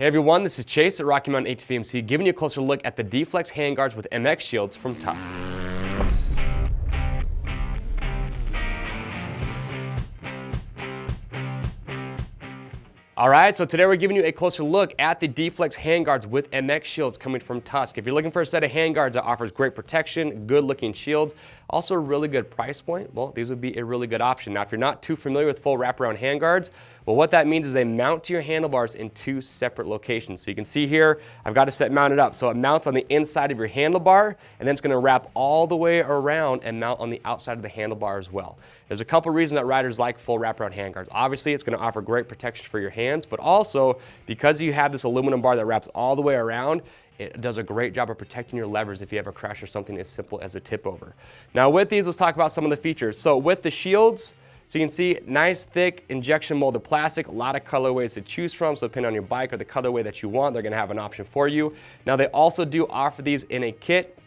Hey everyone, this is Chase at Rocky Mountain ATV giving you a closer look at the D-Flex handguards with MX shields from Tusk. Alright, so today we're giving you a closer look at the D-Flex handguards with MX shields coming from Tusk. If you're looking for a set of handguards that offers great protection, good looking shields, also a really good price point, well, these would be a really good option. Now, if you're not too familiar with full wraparound handguards, well, what that means is they mount to your handlebars in two separate locations. So you can see here, I've got a set mounted up. So it mounts on the inside of your handlebar, and then it's going to wrap all the way around and mount on the outside of the handlebar as well. There's a couple reasons that riders like full wraparound handguards. Obviously, it's going to offer great protection for your hands, but also because you have this aluminum bar that wraps all the way around, it does a great job of protecting your levers if you ever crash or something as simple as a tip over. Now with these, let's talk about some of the features. So with the shields, so you can see nice, thick, injection molded plastic, a lot of colorways to choose from. So depending on your bike or the colorway that you want, they're gonna have an option for you. Now they also do offer these in a kit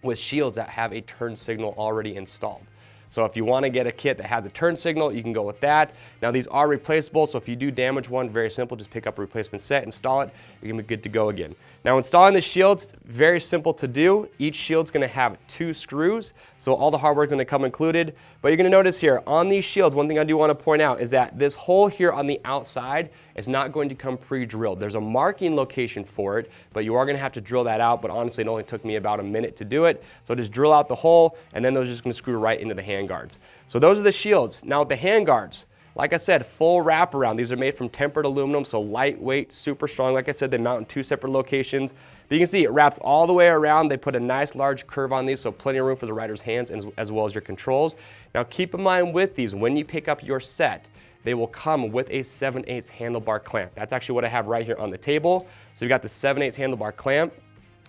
with shields that have a turn signal already installed. So if you want to get a kit that has a turn signal, you can go with that. Now these are replaceable, so if you do damage one, very simple, just pick up a replacement set, install it, you're gonna be good to go again. Now installing the shields, very simple to do. Each shield's gonna have 2 screws, so all the hardware is gonna come included. But you're gonna notice here, on these shields, one thing I do wanna point out is that this hole here on the outside is not going to come pre-drilled. There's a marking location for it, but you are gonna have to drill that out, but honestly, it only took me about a minute to do it. So just drill out the hole, and then those are just gonna screw right into the handguards. So those are the shields. Now with the handguards, like I said, full wraparound. These are made from tempered aluminum, so lightweight, super strong. Like I said, they mount in 2 separate locations. But you can see it wraps all the way around. They put a nice large curve on these, so plenty of room for the rider's hands as well as your controls. Now keep in mind with these, when you pick up your set, they will come with a 7/8 handlebar clamp. That's actually what I have right here on the table. So you've got the 7/8 handlebar clamp.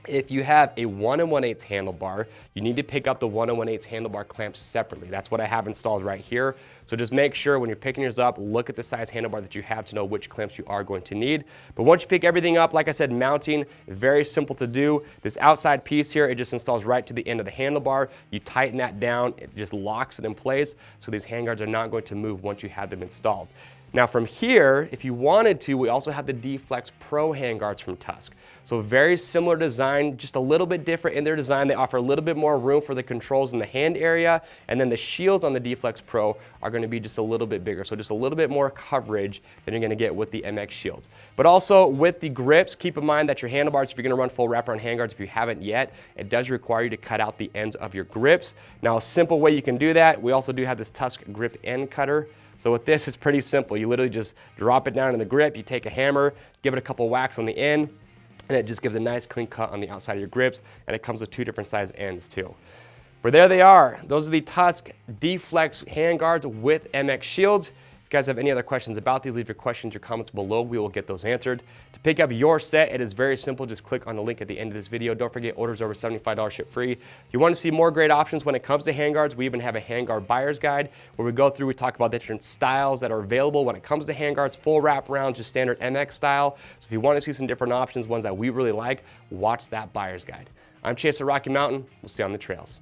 If you have a 1 1/8 handlebar, you need to pick up the 1 1/8 handlebar clamp separately. That's what I have installed right here. So just make sure when you're picking yours up, look at the size handlebar that you have to know which clamps you are going to need. But once you pick everything up, like I said, mounting, very simple to do. This outside piece here, it just installs right to the end of the handlebar. You tighten that down, it just locks it in place. So these handguards are not going to move once you have them installed. Now from here, if you wanted to, we also have the D-Flex Pro handguards from Tusk. So very similar design, just a little bit different in their design. They offer a little bit more room for the controls in the hand area, and then the shields on the D-Flex Pro are going to be just a little bit bigger, so just a little bit more coverage than you're going to get with the MX shields. But also with the grips, keep in mind that your handlebars, if you're going to run full wraparound handguards, if you haven't yet, it does require you to cut out the ends of your grips. Now a simple way you can do that, we also do have this Tusk grip end cutter. So with this, it's pretty simple. You literally just drop it down in the grip, you take a hammer, give it a couple whacks on the end, and it just gives a nice clean cut on the outside of your grips, and it comes with 2 different size ends too. But there they are. Those are the Tusk D-Flex handguards with MX shields. If you guys have any other questions about these, leave your questions or comments below. We will get those answered. To pick up your set, it is very simple. Just click on the link at the end of this video. Don't forget, orders over $75 ship free. If you want to see more great options when it comes to handguards, we even have a handguard buyer's guide where we go through, we talk about the different styles that are available when it comes to handguards, full wraparound, just standard MX style. So if you want to see some different options, ones that we really like, watch that buyer's guide. I'm Chase at Rocky Mountain. We'll see you on the trails.